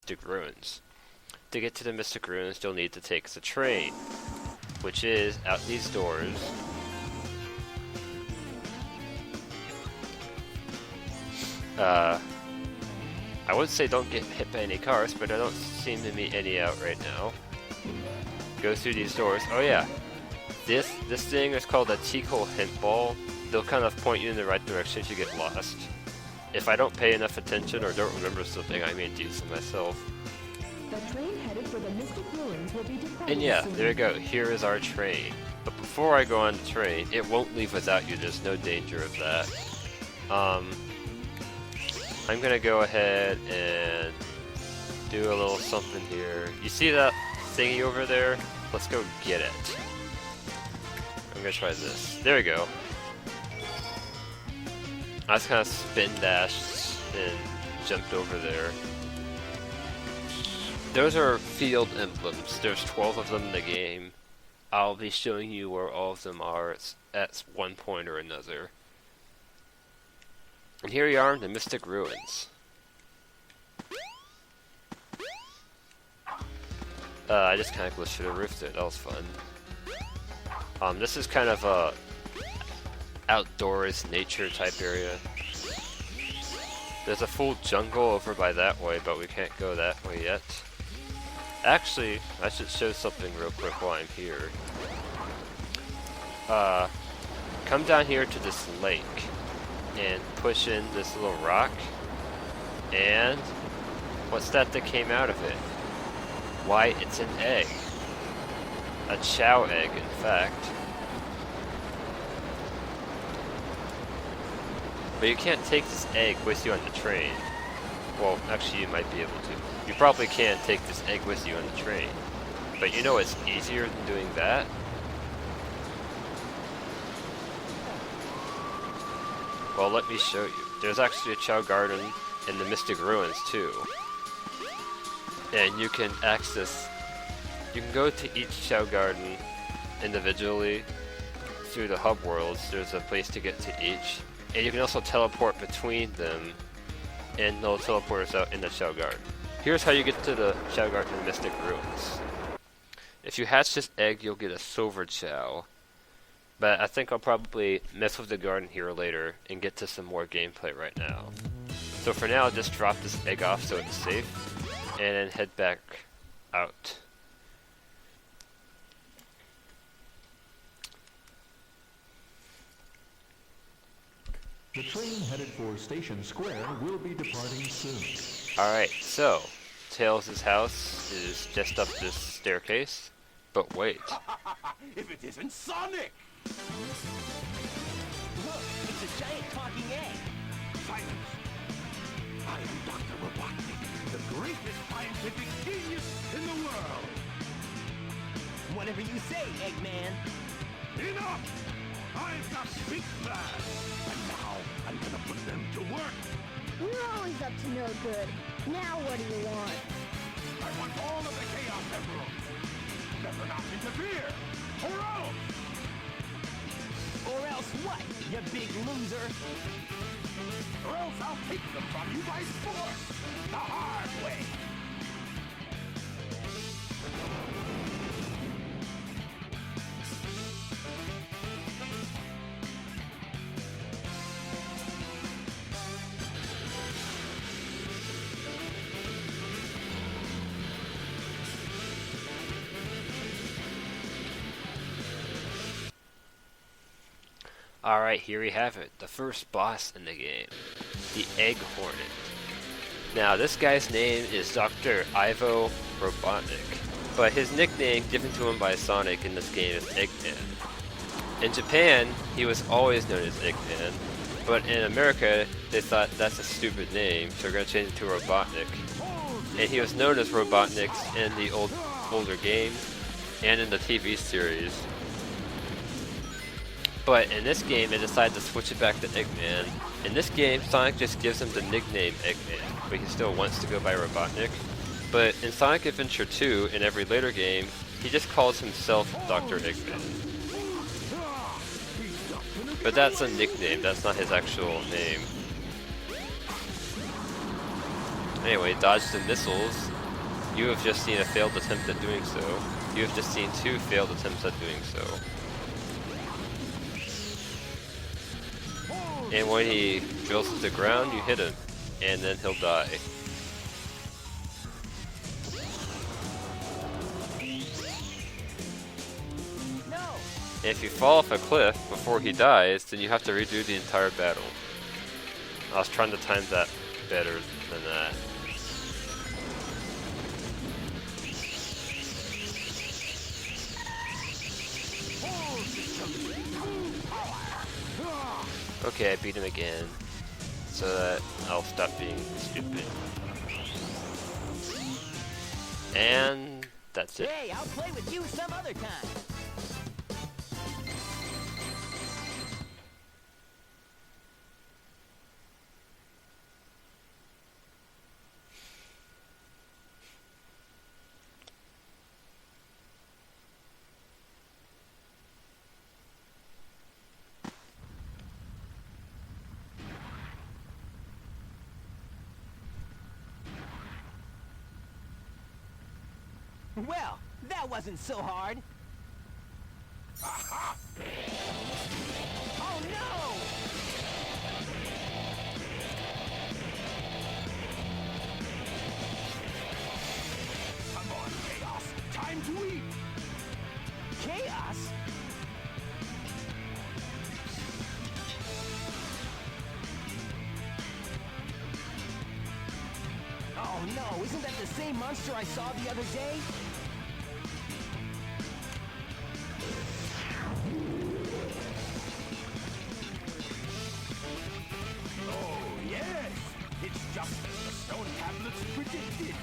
Mystic Ruins. To get to the Mystic Ruins, you'll need to take the train, which is out these doors. I would say don't get hit by any cars, but I don't seem to meet any out right now. Go through these doors. Oh yeah, this thing is called a T-hole hint ball. They'll kind of point you in the right direction if you get lost. If I don't pay enough attention or don't remember something, I may do so myself. The train headed for the Mystic Ruins will be departing And yeah, soon. there you go. Here is our train. But before I go on the train, it won't leave without you. There's no danger of that. I'm gonna go ahead and do a little something here. You see that thingy over there? Let's go get it. I'm gonna try this. There we go. I just kind of spin dashed and jumped over there. Those are field emblems. There's 12 of them in the game. I'll be showing you where all of them are at one point or another. And here we are in the Mystic Ruins. I just kind of glitched through the roof there. That was fun. This is kind of a outdoors nature type area. There's a full jungle over by that way, but we can't go that way yet. Actually, I should show something real quick while I'm here. Come down here to this lake and push in this little rock, and what's that came out of it? Why, it's an egg. A Chao egg, in fact. But you can't take this egg with you on the train. Well, actually you might be able to. You probably can take this egg with you on the train. But you know it's easier than doing that? Well, let me show you. There's actually a Chao garden in the Mystic Ruins too. And you can access... You can go to each Chao garden individually through the hub worlds. There's a place to get to each. And you can also teleport between them, and they'll teleport us out in the Chao garden. Here's how you get to the Chao garden in the Mystic Ruins. If you hatch this egg, you'll get a silver Chao. But I think I'll probably mess with the garden here later and get to some more gameplay right now. So for now, I'll just drop this egg off so it's safe, and then head back out. The train headed for Station Square will be departing soon. Alright, so Tails' house is just up this staircase. But wait. If it isn't Sonic! Look, it's a giant talking egg. Silence! I am Dr. Robotnik, the greatest scientific genius in the world! Whatever you say, Eggman. Enough! I've got big plans, and now I'm gonna put them to work! We're always up to no good. Now what do you want? I want all of the Chaos Emeralds! Better not interfere, or else! Or else what, you big loser? Or else I'll take them from you by force! The hard way! Alright, here we have it. The first boss in the game. The Egg Hornet. Now, this guy's name is Dr. Ivo Robotnik, but his nickname given to him by Sonic in this game is Eggman. In Japan, he was always known as Eggman, but in America, they thought that's a stupid name, so we're going to change it to Robotnik. And he was known as Robotnik in the older games and in the TV series. But in this game, they decided to switch it back to Eggman. In this game, Sonic just gives him the nickname Eggman, but he still wants to go by Robotnik. But in Sonic Adventure 2, in every later game, he just calls himself Dr. Eggman. But that's a nickname, that's not his actual name. Anyway, dodge the missiles, You have just seen a failed attempt at doing so. You have just seen 2 failed attempts at doing so. And when he drills to the ground, you hit him, and then he'll die. No! And if you fall off a cliff before he dies, then you have to redo the entire battle. I was trying to time that better than that. Okay, I beat him again, so that I'll stop being stupid. And that's it. Hey, I'll play with you some other time. Well, that wasn't so hard. Oh no! Come on, Chaos. Time to eat. Chaos? Oh no, isn't that the same monster I saw the other day? Oh, yes. It's just as the stone tablets predicted.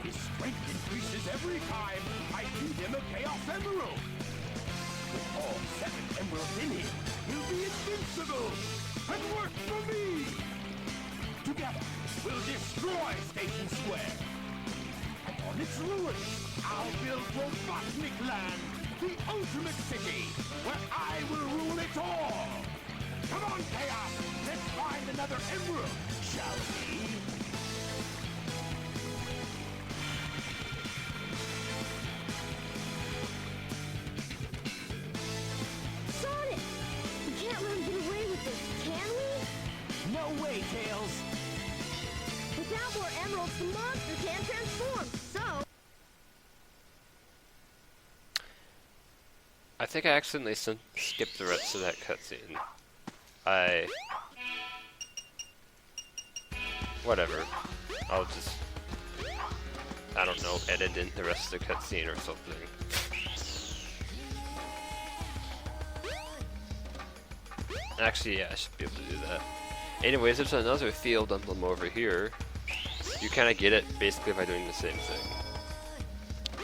His strength increases every time I feed him a Chaos Emerald. With all 7 emeralds in him, he'll be invincible and work for me. Together, we'll destroy Station Square. And on its ruins, I'll build Robotnik Land, the ultimate city, where I will rule it all. Come on, Chaos, let's find another emerald, shall we? Sonic! We can't let him get away with this, can we? No way, Tails. Without more emeralds, the monster can't transform, so... I think I accidentally skipped the rest of that cutscene. Whatever. I'll just... I don't know, edit in the rest of the cutscene or something. Actually, yeah, I should be able to do that. Anyways, there's another field emblem over here. You kind of get it basically by doing the same thing.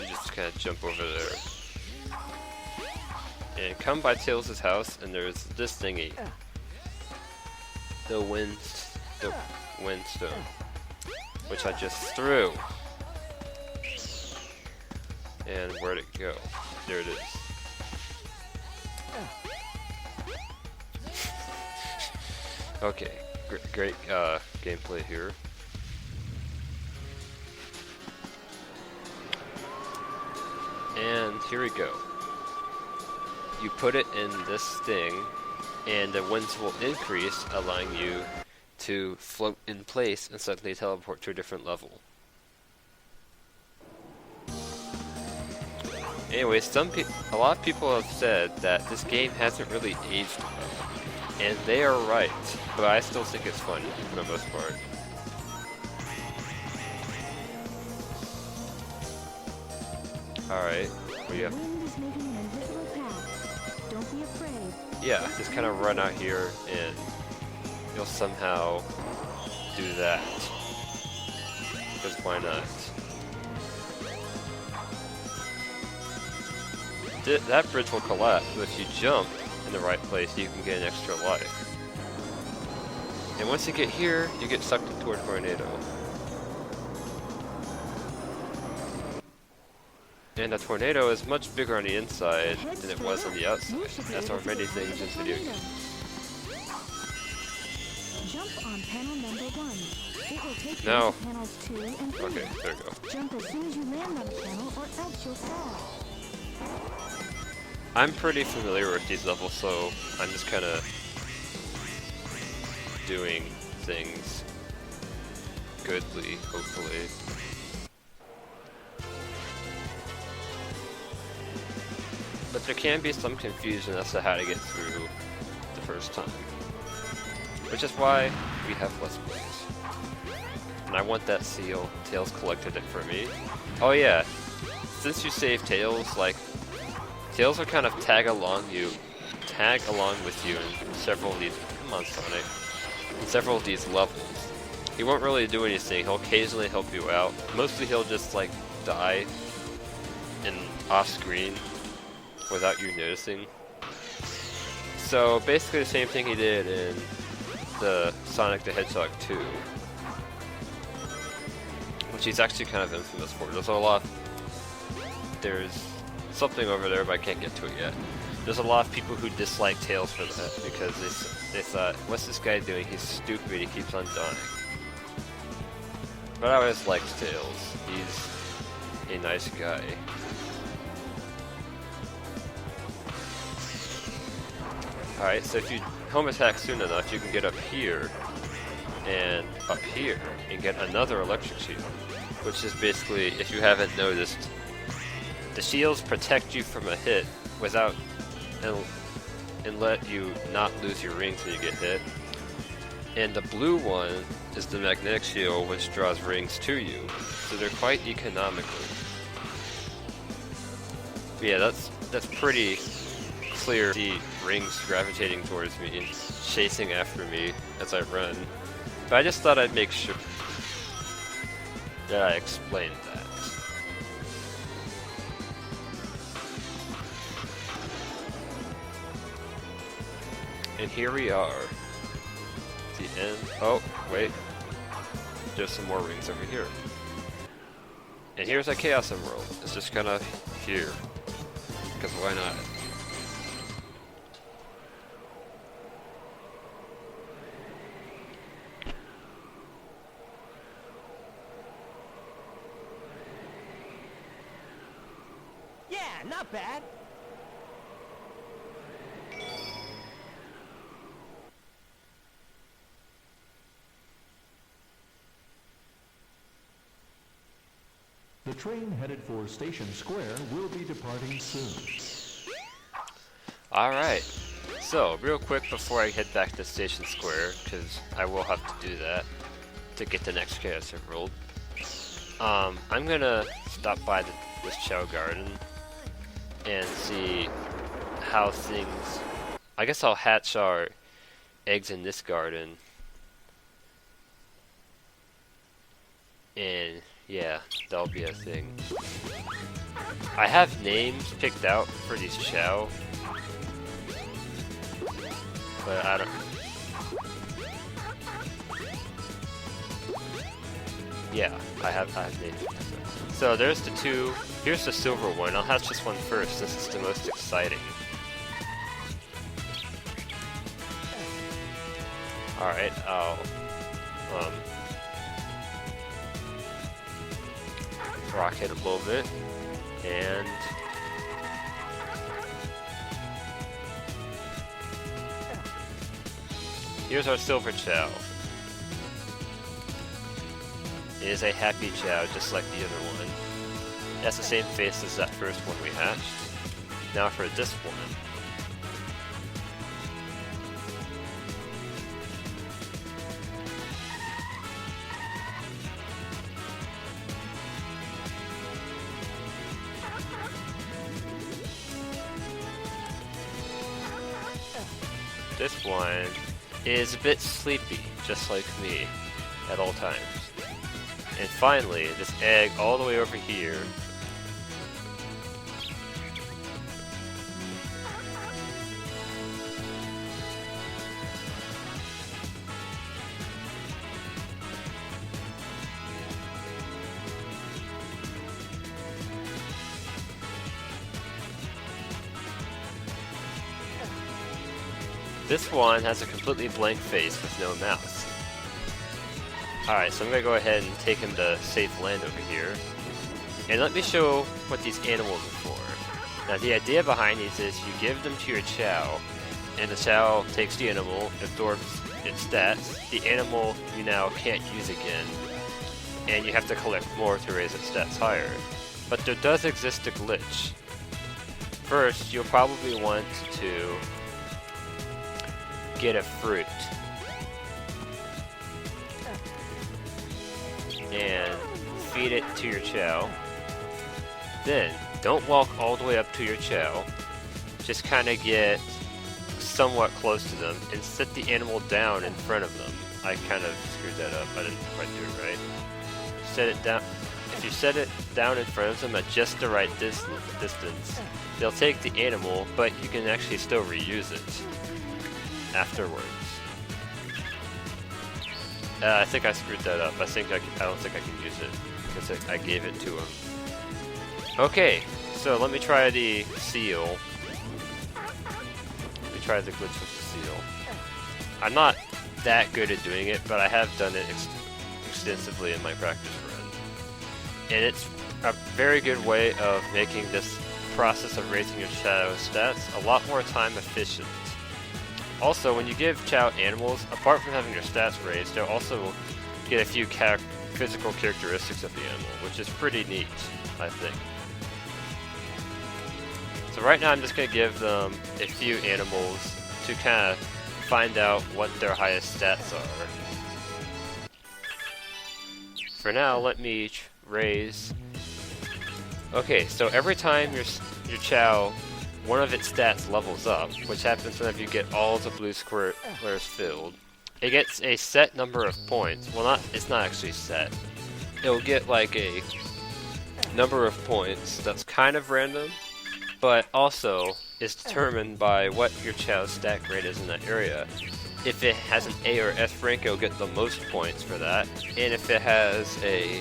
You just kind of jump over there. And come by Tails' house, and there's this thingy. The windstone. Which I just threw. And where'd it go? There it is. Okay, great gameplay here. And here we go. You put it in this thing, and the winds will increase, allowing you to float in place and suddenly teleport to a different level. Anyway, a lot of people have said that this game hasn't really aged well, and they are right, but I still think it's fun for the most part. Alright, what do you have? The wind is making an invisible path. Don't be afraid. Yeah, just kind of run out here and you'll somehow do that. Because why not? That bridge will collapse, but if you jump in the right place, you can get an extra life. And once you get here, you get sucked into a tornado. And a tornado is much bigger on the inside than it was on the outside. That's how many things in video games. Jump on panel number 1. It will take No. you to panels 2 and 3. Okay, there we go. Jump as soon as you land on a panel or else you'll fall. I'm pretty familiar with these levels, so I'm just kind of doing things goodly, hopefully. But there can be some confusion as to how to get through the first time. Which is why we have Let's Plays. And I want that seal. Tails collected it for me. Oh yeah, since you save Tails, like, Tails will kind of tag along with you in several of these, come on Sonic, in several of these levels. He won't really do anything, he'll occasionally help you out. Mostly he'll just like die and off screen without you noticing. So basically the same thing he did in the Sonic the Hedgehog 2. Which he's actually kind of infamous for. There's something over there, but I can't get to it yet. There's a lot of people who dislike Tails for that because they thought, what's this guy doing? He's stupid, he keeps on dying. But I always liked Tails. He's a nice guy. Alright, so if you home attack soon enough, you can get up here and get another electric shield. Which is basically, if you haven't noticed, the shields protect you from a hit without and let you not lose your rings when you get hit. And the blue one is the magnetic shield, which draws rings to you. So they're quite economical. But yeah, that's pretty clear. See rings gravitating towards me and chasing after me as I run. But I just thought I'd make sure that I explained that. And here we are. The end. Oh, wait. There's some more rings over here. And here's a Chaos Emerald. It's just kind of here. Because why not? Yeah, not bad. The train headed for Station Square will be departing soon. Alright. So, real quick before I head back to Station Square, because I will have to do that to get the next Chaos Emerald. I'm gonna stop by this Chao Garden and see how things... I guess I'll hatch our eggs in this garden. And yeah, that'll be a thing. I have names picked out for these Chao, but I don't... Yeah, I have names. So there's the two. Here's the silver one. I'll hatch this one first. This is the most exciting. Alright, I'll rock it a little bit, and here's our silver Chao. It is a happy Chao, just like the other one. It has the same face as that first one we hatched. Now for this one. This one is a bit sleepy, just like me, at all times. And finally, this egg all the way over here. This one has a completely blank face with no mouth. Alright, so I'm gonna go ahead and take him to safe land over here. And let me show what these animals are for. Now the idea behind these is you give them to your Chao, and the Chao takes the animal, absorbs its stats. The animal you now can't use again, and you have to collect more to raise its stats higher. But there does exist a glitch. First, you'll probably want to get a fruit. And feed it to your Chao. Then, don't walk all the way up to your Chao. Just kind of get somewhat close to them and set the animal down in front of them. I kind of screwed that up. I didn't quite do it right. Set it down. If you set it down in front of them at just the right distance, they'll take the animal, but you can actually still reuse it afterwards. I think I screwed that up. I don't think I can use it because I gave it to him. Okay, so let me try the seal. Let me try the glitch with the seal. I'm not that good at doing it, but I have done it extensively in my practice run. And it's a very good way of making this process of raising your Chao stats a lot more time efficient. Also, when you give Chao animals, apart from having their stats raised, they'll also get a few physical characteristics of the animal, which is pretty neat, I think. So right now I'm just going to give them a few animals to kind of find out what their highest stats are. For now, let me raise... Okay, so every time your Chao, one of its stats levels up, which happens whenever you get all the blue squares filled, it gets a set number of points. Well, it's not actually set. It'll get like a number of points that's kind of random, but also is determined by what your Chao's stat grade is in that area. If it has an A or S rank, it'll get the most points for that, and if it has a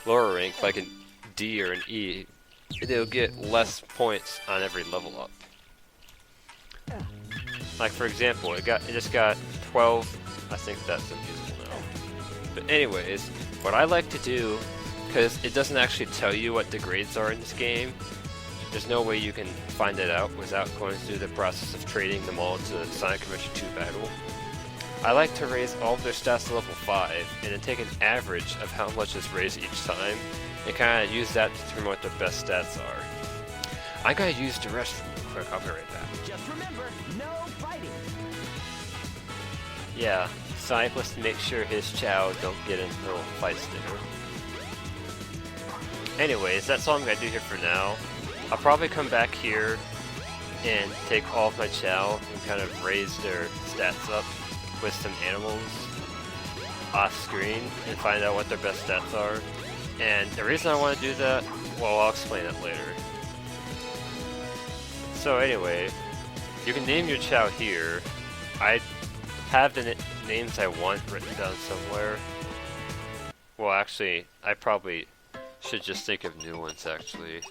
lower rank, like an D or an E, it'll get less points on every level up. Like for example, it just got 12. I think that's unusable now. But anyways, what I like to do, because it doesn't actually tell you what the grades are in this game, there's no way you can find it out without going through the process of trading them all to the Sonic Adventure 2 battle. I like to raise all of their stats to level 5, and then take an average of how much is raised each time, and kind of use that to determine what their best stats are. I gotta use the restroom real quick, I'll be right back. Just remember, no fighting. Yeah, Sonic wants to make sure his Chao don't get into little fights there. Anyways, that's all I'm gonna do here for now. I'll probably come back here and take all of my Chao and kind of raise their stats up with some animals off screen and find out what their best stats are. And the reason I want to do that, well, I'll explain it later. So anyway, you can name your Chao here. I have the names I want written down somewhere. Well, actually, I probably should just think of new ones, actually.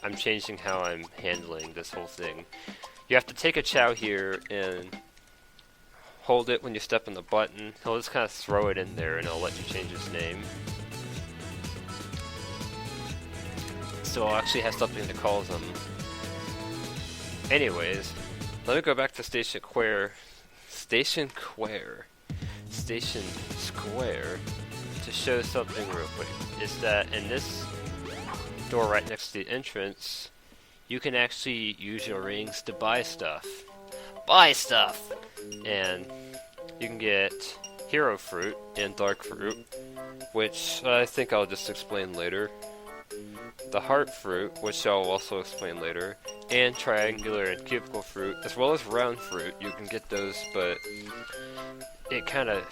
I'm changing how I'm handling this whole thing. You have to take a Chao here and hold it when you step on the button. He'll just kind of throw it in there and it'll let you change his name. So I'll actually have something to call them. Anyways, let me go back to Station Square to show something real quick. Is that in this door right next to the entrance, you can actually use your rings to buy stuff. And you can get Hero Fruit and Dark Fruit, which I think I'll just explain later. The Heart Fruit, which I'll also explain later, and Triangular and Cubicle Fruit, as well as Round Fruit. You can get those, but it kind of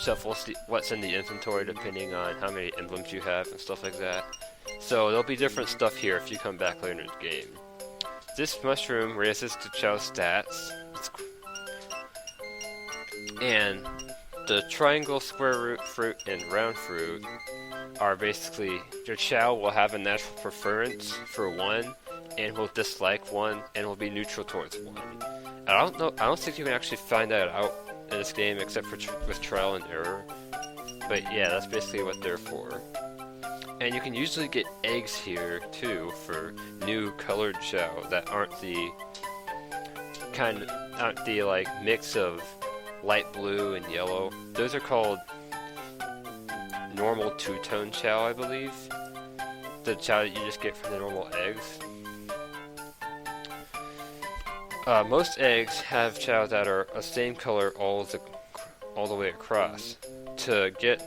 shuffles what's in the inventory depending on how many emblems you have and stuff like that. So there'll be different stuff here if you come back later in the game. This mushroom raises the Chao's stats, and the Triangle, Square Root Fruit, and Round Fruit are basically, your Chao will have a natural preference for one, and will dislike one, and will be neutral towards one. I don't know. I don't think you can actually find that out in this game except for with trial and error. But yeah, that's basically what they're for. And you can usually get eggs here too for new colored Chao that aren't the like mix of light blue and yellow. Those are called normal two-tone Chao, I believe. The Chao that you just get from the normal eggs. Most eggs have Chao that are a same color all the way across. To get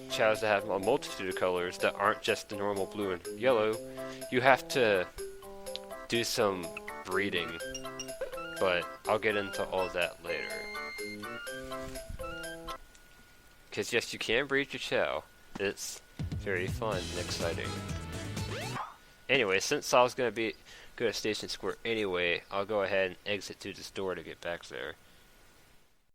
Chaos that have a multitude of colors that aren't just the normal blue and yellow, you have to do some breeding. But I'll get into all that later. Because yes, you can breed your Chao. It's very fun and exciting. Anyway, since Saul's gonna go to Station Square anyway, I'll go ahead and exit through this door to get back there.